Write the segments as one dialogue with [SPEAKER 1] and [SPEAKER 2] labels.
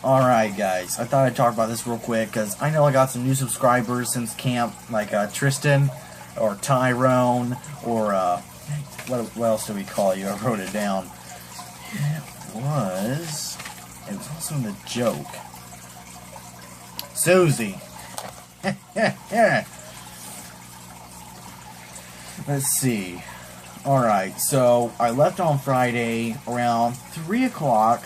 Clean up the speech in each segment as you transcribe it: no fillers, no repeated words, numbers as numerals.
[SPEAKER 1] Alright guys, I thought I'd talk about this real quick because I know I got some new subscribers since camp, like Tristan, or Tyrone, or what else do we call you? I wrote it down. It was also in the joke. Susie. Let's see. Alright, so I left on Friday around 3 o'clock.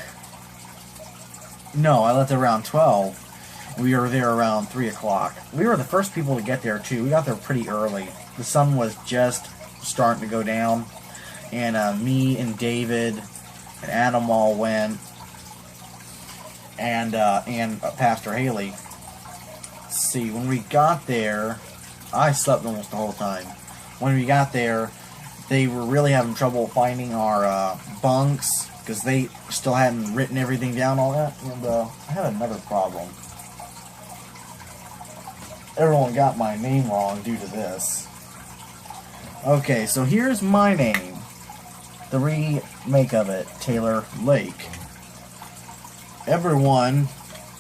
[SPEAKER 1] No, I left around 12. We were there around 3 o'clock. We were the first people to get there, too. We got there pretty early. The sun was just starting to go down. And me and David and Adam all went. And Pastor Haley. Let's see, when we got there, I slept almost the whole time. When we got there, they were really having trouble finding our bunks, because they still hadn't written everything down, all that. And I had another problem. Everyone got my name wrong due to this. Okay, so here's my name. The remake of it, Taylor Lake. Everyone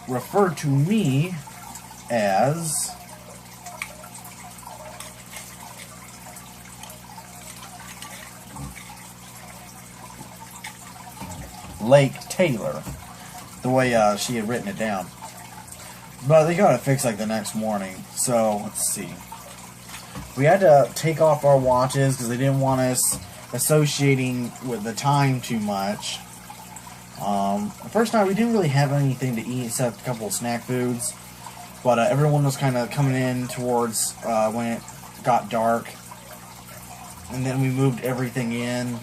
[SPEAKER 1] referred to me as Lake Taylor, the way she had written it down. But they got it fixed like the next morning. So let's see. We had to take off our watches because they didn't want us associating with the time too much. The first night we didn't really have anything to eat except a couple of snack foods. But everyone was kind of coming in towards when it got dark. And then we moved everything in.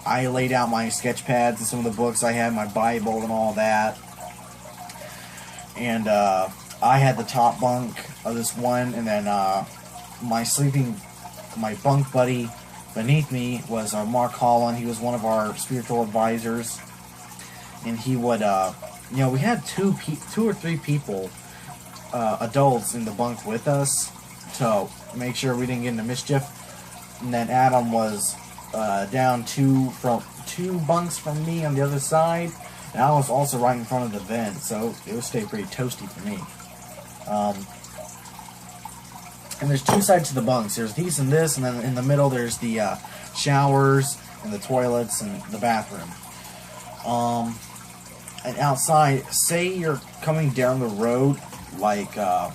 [SPEAKER 1] I laid out my sketch pads and some of the books I had, my Bible and all that. And I had the top bunk of this one, and then my bunk buddy beneath me was Mark Holland. He was one of our spiritual advisors. And he would, we had two or three people, adults in the bunk with us to make sure we didn't get into mischief. And then Adam was down two bunks from me on the other side, and I was also right in front of the vent, so it would stay pretty toasty for me. And there's two sides to the bunks. There's these and this, and then in the middle there's the showers and the toilets and the bathroom. And outside, say you're coming down the road, like okay,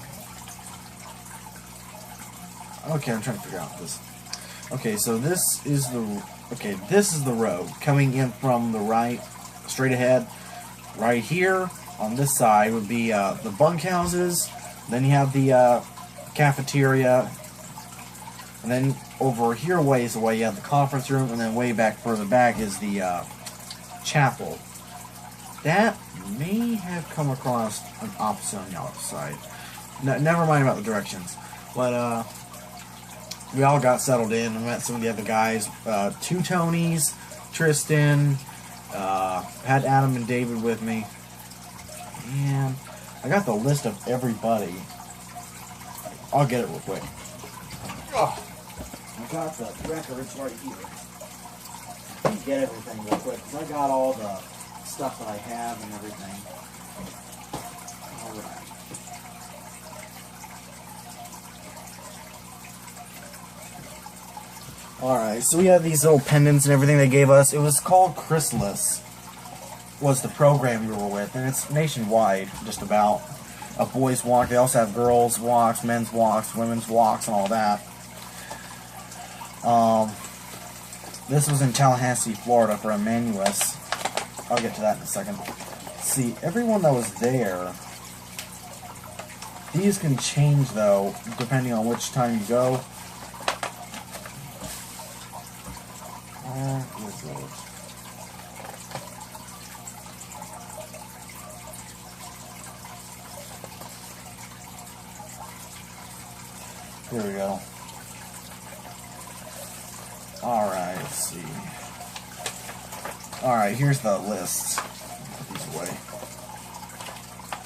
[SPEAKER 1] I'm trying to figure out this. Okay, so this is the road coming in from the right, straight ahead. Right here on this side would be the bunkhouses. Then you have the cafeteria, and then over here ways away you have the conference room, and then way back further back is the chapel. That may have come across an opposite on the other side. Never mind about the directions, but we all got settled in and met some of the other guys. Two Tonys, Tristan, had Adam and David with me. And I got the list of everybody. I'll get it real quick. Oh, I got the records right here. Let me get everything real quick, because I got all the stuff that I have and everything. Alright. Alright, so we have these little pendants and everything they gave us. It was called Chrysalis, was the program we were with, and it's nationwide, just about. A boys walk, they also have girls walks, men's walks, women's walks, and all that. This was in Tallahassee, Florida for Emmanuus. I'll get to that in a second. See, everyone that was there, these can change though, depending on which time you go. Here we go. Alright, let's see. Alright, here's the list. Put these away.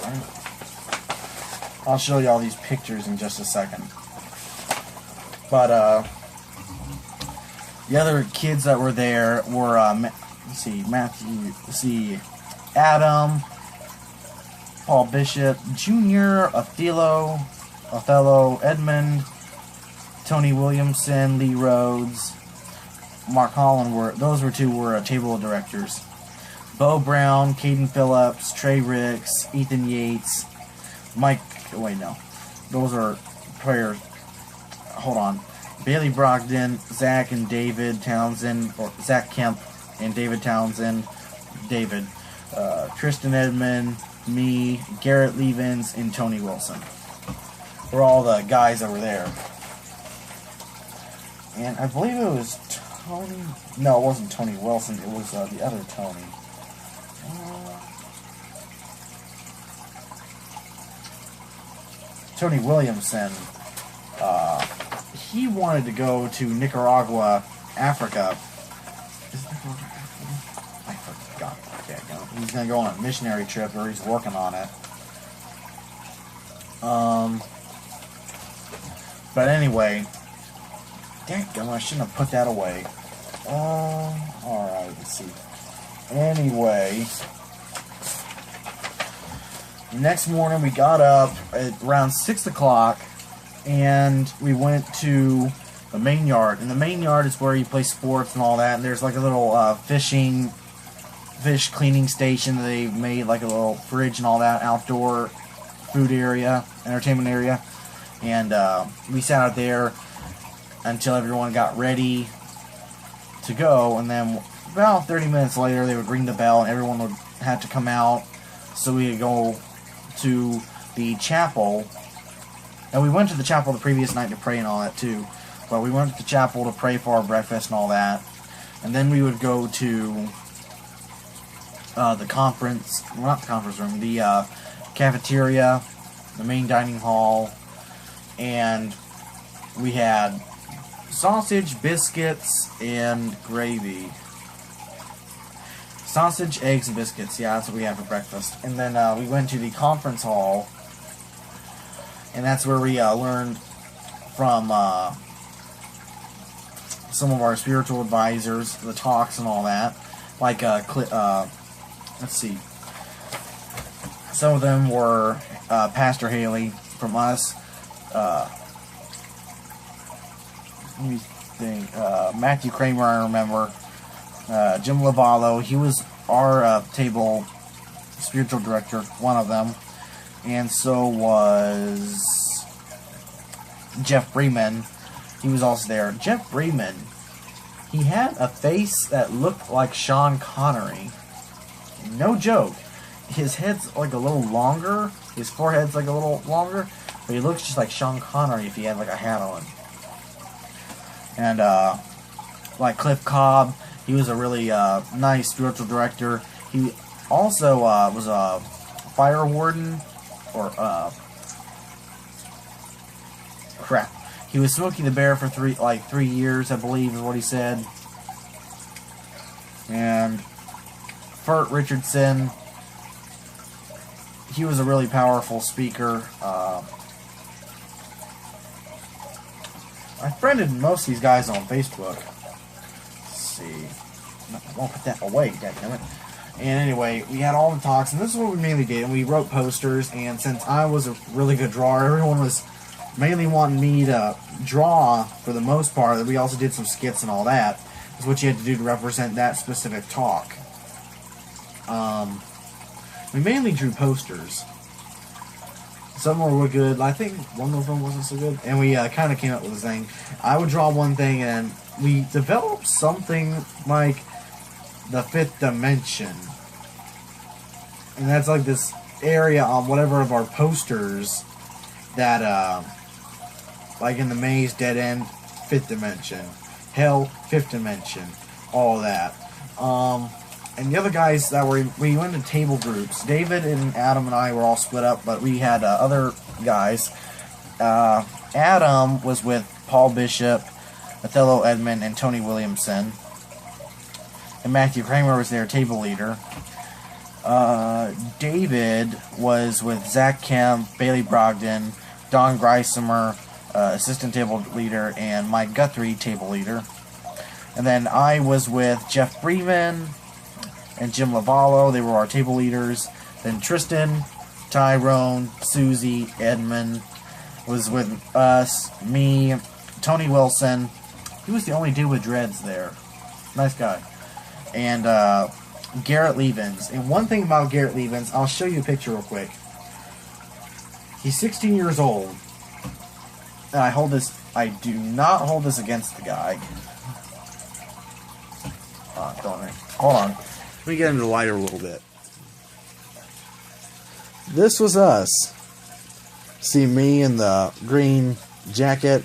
[SPEAKER 1] Alright. I'll show you all these pictures in just a second. But, the other kids that were there were, let's see, Adam, Paul Bishop Jr., Othello, Edmund, Tony Williamson, Lee Rhodes, Mark Holland those two were table of directors. Bo Brown, Caden Phillips, Trey Ricks, Ethan Yates, those are players. Hold on. Bailey Brogdon, Zach and David Townsend, or Zach Kemp and David Townsend, Tristan Edmond, me, Garrett Levens, and Tony Wilson. We're all the guys that were there. And I believe it was Tony. No, it wasn't Tony Wilson. It was the other Tony. Tony Williamson. He wanted to go to Nicaragua, Africa. Is Nicaragua Africa? I forgot. Okay, no. He's going to go on a missionary trip, or he's working on it. But anyway, dadgummit, I shouldn't have put that away. Alright, let's see. Anyway, the next morning we got up at around 6 o'clock and we went to the main yard. And the main yard is where you play sports and all that. And there's like a little fish cleaning station that they made, like a little fridge and all that, outdoor food area, entertainment area. And we sat out there until everyone got ready to go, and then about 30 minutes later they would ring the bell and everyone would have to come out so we could go to the chapel. And we went to the chapel the previous night to pray and all that too, but we went to the chapel to pray for our breakfast and all that, and then we would go to the conference, well, not the conference room, the cafeteria, the main dining hall, and we had sausage, biscuits, and gravy. Sausage, eggs, and biscuits. Yeah, that's what we had for breakfast. And then we went to the conference hall, and that's where we learned from some of our spiritual advisors, the talks and all that. Like, let's see. Some of them were Pastor Haley from us. Let me think. Matthew Kramer, I remember. Jim Lavallo, he was our table spiritual director, one of them. And so was Jeff Bremen. He was also there. Jeff Bremen, he had a face that looked like Sean Connery. No joke. His head's like a little longer. His forehead's like a little longer. But he looks just like Sean Connery if he had like a hat on. And like Cliff Cobb, he was a really nice spiritual director. He also was a fire warden, or crap. He was Smokey the Bear for 3 years, I believe, is what he said. And Furt Richardson, he was a really powerful speaker. I friended most of these guys on Facebook. Let's see. No, I won't put that away, dadgummit. And anyway, we had all the talks, and this is what we mainly did. And we wrote posters, and since I was a really good drawer, everyone was mainly wanting me to draw for the most part. We also did some skits and all that. That's what you had to do to represent that specific talk. We mainly drew posters. Some were good. I think one of them wasn't so good. And we kind of came up with this thing. I would draw one thing, and we developed something like the fifth dimension. And that's like this area on whatever of our posters that, like in the maze, dead end, fifth dimension. Hell, fifth dimension. All that. And the other guys that we went into table groups. David and Adam and I were all split up, but we had other guys. Adam was with Paul Bishop, Othello Edmond, and Tony Williamson. And Matthew Kramer was their table leader. David was with Zach Kemp, Bailey Brogdon, Don Greisemer, assistant table leader, and Mike Guthrie, table leader. And then I was with Jeff Bremen and Jim Lavallo. They were our table leaders. Then Tristan Tyrone, Susie, Edmund was with us, me, Tony Wilson. He was the only dude with dreads there. Nice guy. And Garrett Levens. And one thing about Garrett Levens, I'll show you a picture real quick. He's 16 years old. And I do not hold this against the guy. Hold on. Let me get into the lighter a little bit. This was us. See me in the green jacket.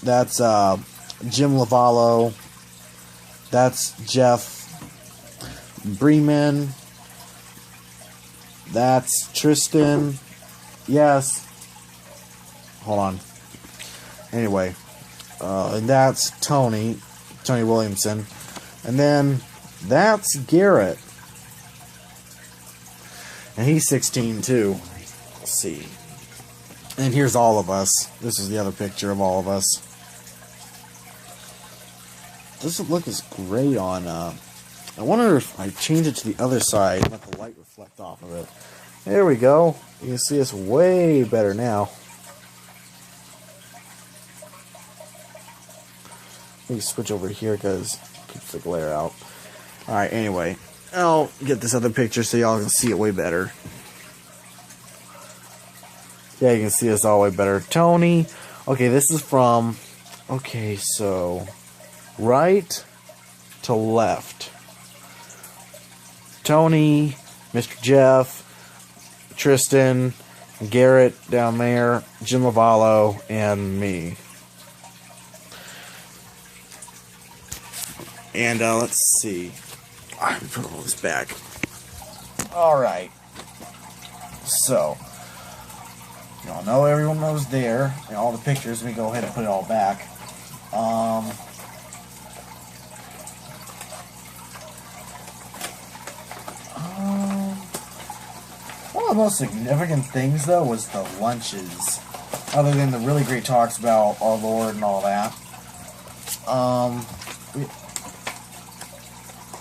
[SPEAKER 1] That's Jim Lavallo. That's Jeff Bremen. That's Tristan. Yes. Hold on. Anyway. And that's Tony Williamson. And then that's Garrett. And he's 16 too. Let's see. And here's all of us. This is the other picture of all of us. Doesn't look as great on, I wonder if I change it to the other side and let the light reflect off of it. There we go. You can see us way better now. Let me switch over here because it keeps the glare out. Alright, anyway. I'll get this other picture so y'all can see it way better. Yeah, you can see us all way better. Tony. Okay, this is from... Okay, so... right to left. Tony, Mr. Jeff, Tristan, Garrett down there, Jim Lavallo, and me. And let's see. Let me put all this back. Alright. So, y'all know everyone was there. And all the pictures. Let me go ahead and put it all back. One of the most significant things, though, was the lunches. Other than the really great talks about our Lord and all that.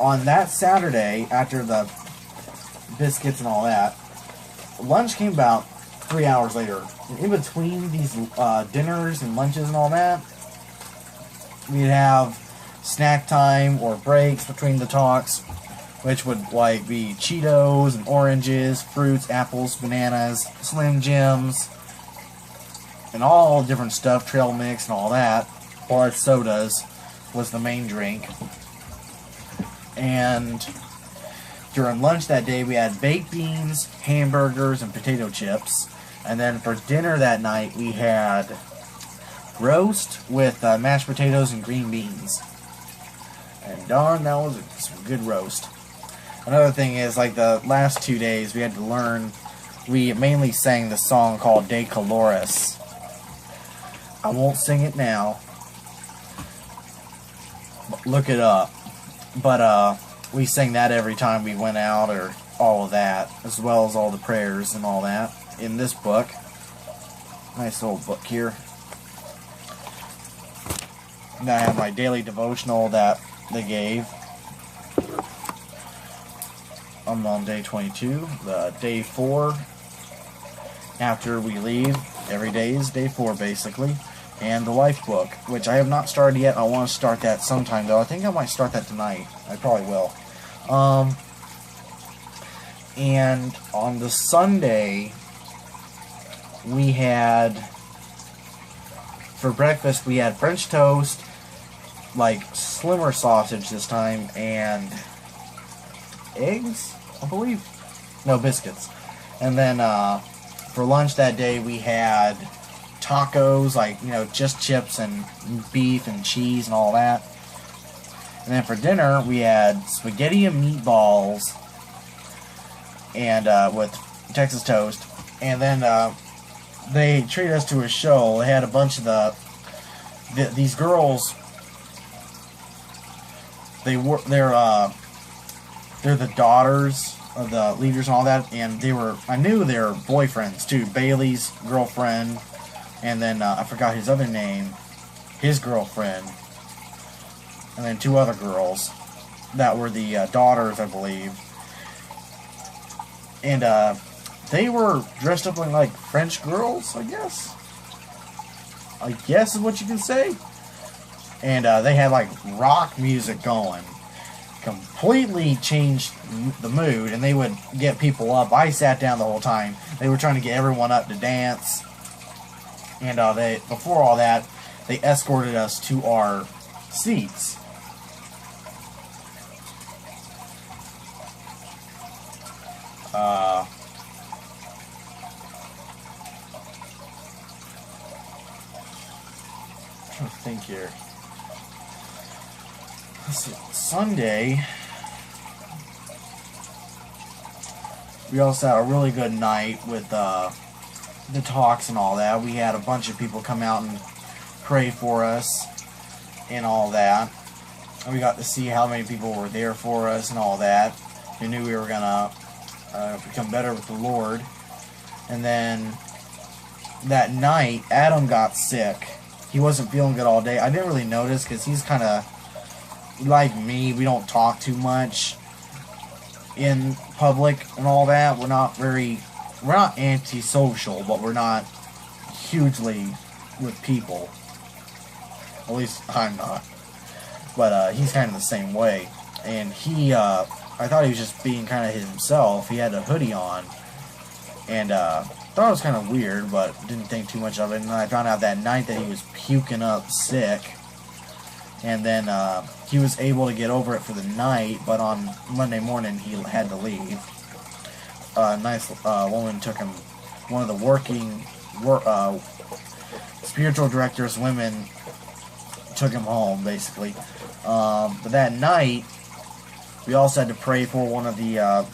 [SPEAKER 1] On that Saturday, after the biscuits and all that, lunch came about 3 hours later. And in between these dinners and lunches and all that, we'd have snack time or breaks between the talks, which would like be Cheetos and oranges, fruits, apples, bananas, Slim Jims, and all different stuff, trail mix and all that. Or sodas was the main drink. And during lunch that day, we had baked beans, hamburgers, and potato chips. And then for dinner that night, we had roast with mashed potatoes and green beans. And darn, that was some good roast. Another thing is, like the last 2 days, we had to learn, we mainly sang the song called De Caloris. I won't sing it now. Look it up. But we sang that every time we went out, or all of that, as well as all the prayers and all that in this book. Nice little book here. And I have my daily devotional that they gave. I'm on day 22, day 4 after we leave. Every day is day 4 basically. And the life book, which I have not started yet. I want to start that sometime though. I think I might start that tonight. I probably will. And on the Sunday, we had, for breakfast, we had French toast, like slimmer sausage this time, and eggs, I believe. No, biscuits. And then for lunch that day, we had tacos, like, you know, just chips and beef and cheese and all that. And then for dinner, we had spaghetti and meatballs and with Texas toast. And then they treated us to a show. They had a bunch of these girls. They're the daughters of the leaders and all that, and I knew they were boyfriends too. Bailey's girlfriend, and then I forgot his other name, his girlfriend, and then 2 other girls that were the daughters, I believe. And they were dressed up like French girls, I guess. I guess is what you can say. And they had like rock music going. Completely changed the mood, and they would get people up. I sat down the whole time. They were trying to get everyone up to dance. And before all that, they escorted us to our seats. I'm trying to think here. Let's see, Sunday, we also had a really good night with the talks and all that. We had a bunch of people come out and pray for us and all that. And we got to see how many people were there for us and all that. We knew we were going to become better with the Lord. And then that night, Adam got sick. He wasn't feeling good all day. I didn't really notice because he's kind of like me. We don't talk too much in public and all that. We're not antisocial, but we're not hugely with people. At least I'm not. But he's kind of the same way. And I thought he was just being kind of himself. He had a hoodie on. And thought it was kind of weird, but didn't think too much of it. And then I found out that night that he was puking up sick. And then he was able to get over it for the night, but on Monday morning he had to leave. A nice woman took him, one of the spiritual directors, women, took him home, basically. But that night, we also had to pray for one of the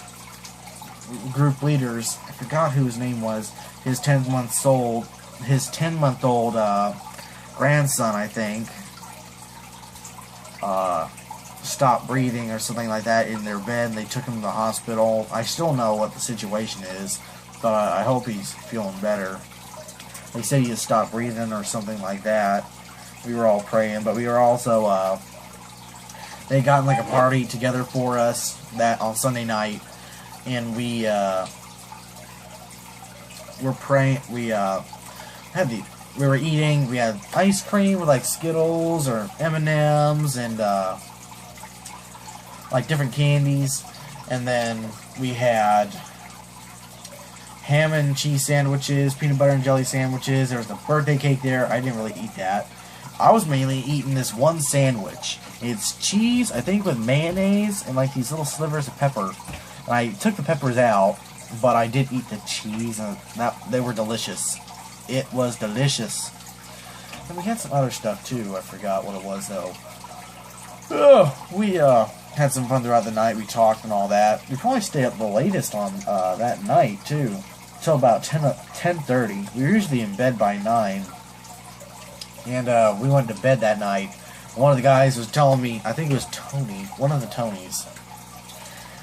[SPEAKER 1] group leaders. I forgot who his name was. His 10-month-old grandson, I think, stopped breathing or something like that in their bed, and they took him to the hospital. I still don't know what the situation is, but I hope he's feeling better. They said he had stopped breathing or something like that. We were all praying, but we were also, they had gotten like a party together for us that on Sunday night, and we were praying. We were eating. We had ice cream with like Skittles or M&Ms and like different candies, and then we had ham and cheese sandwiches, peanut butter and jelly sandwiches. There was a birthday cake there. I didn't really eat that. I was mainly eating this one sandwich. It's cheese, I think, with mayonnaise and like these little slivers of pepper. And I took the peppers out, but I did eat the cheese, and they were delicious. It was delicious. And we had some other stuff too. I forgot what it was though. We had some fun throughout the night. We talked and all that. We probably stayed up the latest on that night too, till about 10:30. We were usually in bed by 9. And we went to bed that night. One of the guys was telling me, I think it was Tony, one of the Tonys,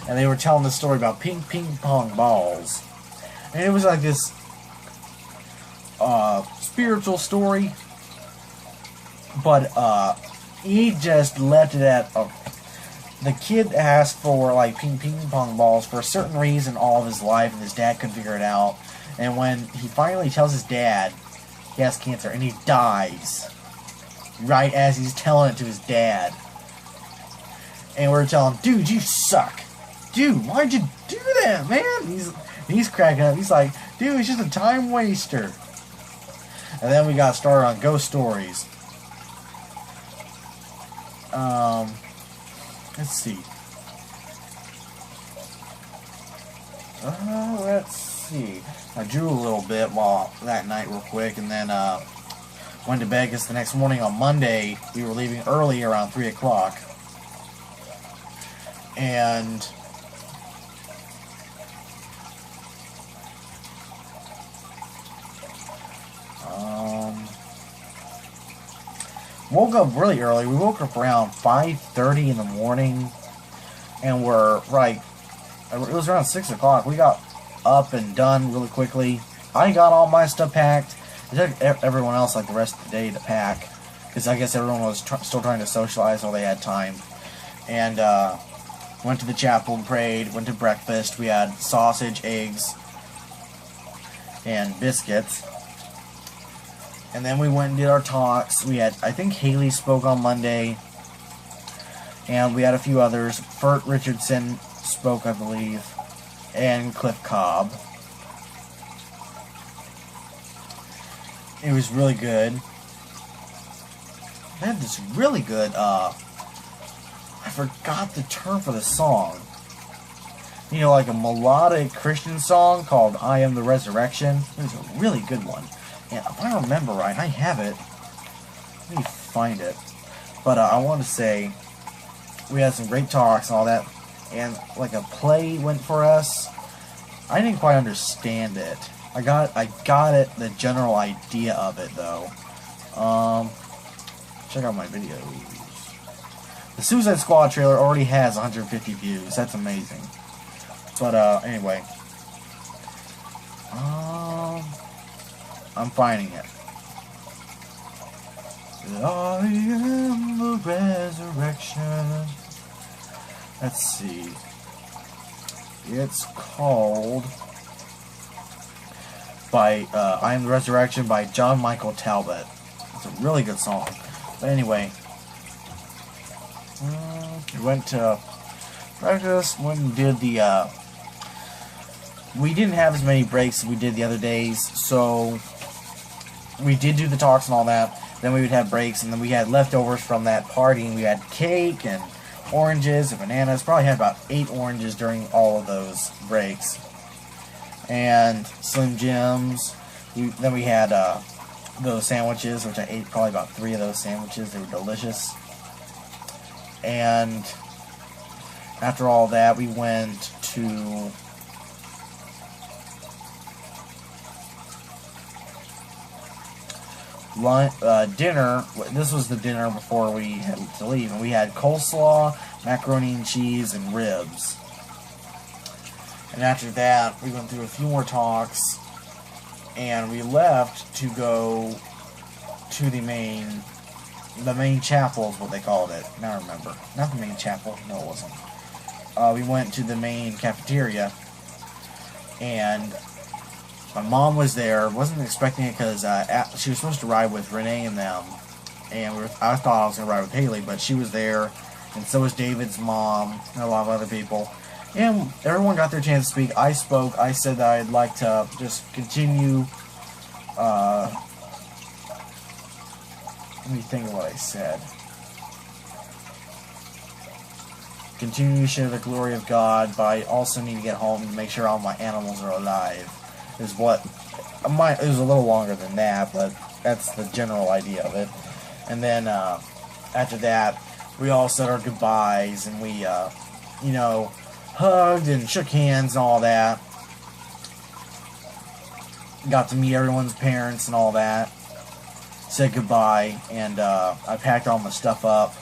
[SPEAKER 1] and they were telling the story about ping pong balls. And it was like this spiritual story, but he just left it at the kid asked for like ping pong balls for a certain reason all of his life, and his dad couldn't figure it out. And when he finally tells his dad he has cancer, and he dies right as he's telling it to his dad. And we're telling him, dude, you suck. Dude, why'd you do that, man? He's cracking up. He's like, dude, it's just a time waster. And then we got started on ghost stories. Let's see. Let's see. I drew a little bit that night real quick, and then went to bed because the next morning on Monday we were leaving early around 3 o'clock. And woke up really early. We woke up around 5:30 in the morning, and we're like, it was around 6 o'clock. We got up and done really quickly. I got all my stuff packed. It took everyone else like the rest of the day to pack, because I guess everyone was still trying to socialize while they had time. And Went to the chapel and prayed. Went to breakfast. We had sausage, eggs, and biscuits. And then we went and did our talks. We had, I think Haley spoke on Monday. And we had a few others. Fert Richardson spoke, I believe. And Cliff Cobb. It was really good. They had this really good, I forgot the term for the song. You know, like a melodic Christian song called I Am the Resurrection. It was a really good one. And if I remember right, I have it. Let me find it. But I want to say, we had some great talks and all that. And like a play went for us. I didn't quite understand it. I got it, the general idea of it though. Check out my videos. The Suicide Squad trailer already has 150 views. That's amazing. But anyway, I'm finding it. I am the resurrection. Let's see. It's called I Am the Resurrection by John Michael Talbot. It's a really good song. But anyway, we went to practice, went and did the, we didn't have as many breaks as we did the other days, so we did do the talks and all that. Then we would have breaks, and then we had leftovers from that party, and we had cake and oranges and bananas. Probably had about 8 oranges during all of those breaks. And Slim Jims. Then we had those sandwiches, which I ate probably about 3 of those sandwiches. They were delicious. And after all that, we went to dinner. This was the dinner before we had to leave, and we had coleslaw, macaroni and cheese, and ribs. And after that, we went through a few more talks, and we left to go to the main chapel is what they called it. Now I remember. Not the main chapel. No, it wasn't. We went to the main cafeteria, and my mom was there. Wasn't expecting it because she was supposed to ride with Renee and them, and I thought I was going to ride with Haley, but she was there, and so was David's mom, and a lot of other people. And everyone got their chance to speak. I spoke. I said that I'd like to just continue. Let me think of what I said. Continue to share the glory of God, but I also need to get home and make sure all my animals are alive. Is what it was a little longer than that, but that's the general idea of it. And then after that, we all said our goodbyes, and we, hugged and shook hands and all that. Got to meet everyone's parents and all that. Said goodbye, and I packed all my stuff up.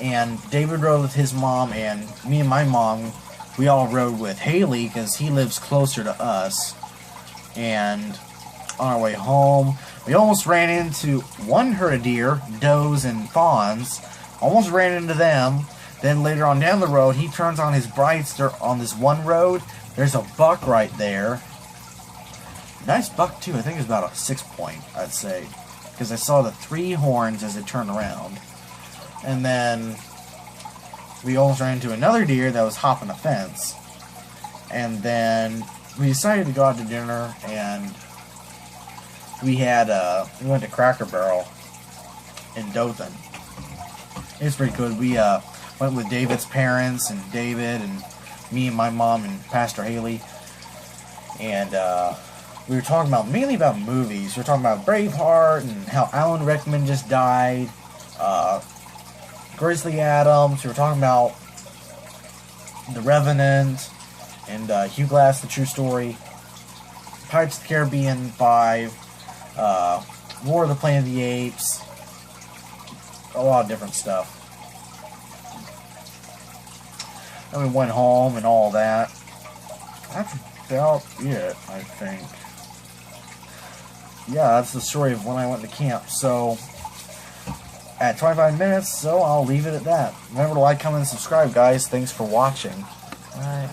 [SPEAKER 1] And David rode with his mom, and me and my mom, we all rode with Haley because he lives closer to us. And on our way home, we almost ran into one herd of deer, does and fawns. Almost ran into them. Then later on down the road, he turns on his brights on this one road. There's a buck right there. Nice buck too. I think it's about a 6-point, I'd say, because I saw the 3 horns as it turned around. And then we almost ran into another deer that was hopping a fence. And then we decided to go out to dinner, and we went to Cracker Barrel in Dothan. It was pretty good. We went with David's parents and David and me and my mom and Pastor Haley, and we were talking mainly about movies. We were talking about Braveheart and how Alan Rickman just died, Grizzly Adams. We were talking about The Revenant and Hugh Glass, The True Story, Pirates of the Caribbean 5, War of the Planet of the Apes, a lot of different stuff. And we went home and all that. That's about it, I think. Yeah, that's the story of when I went to camp. So, at 25 minutes, so I'll leave it at that. Remember to like, comment, and subscribe, guys. Thanks for watching. Alright.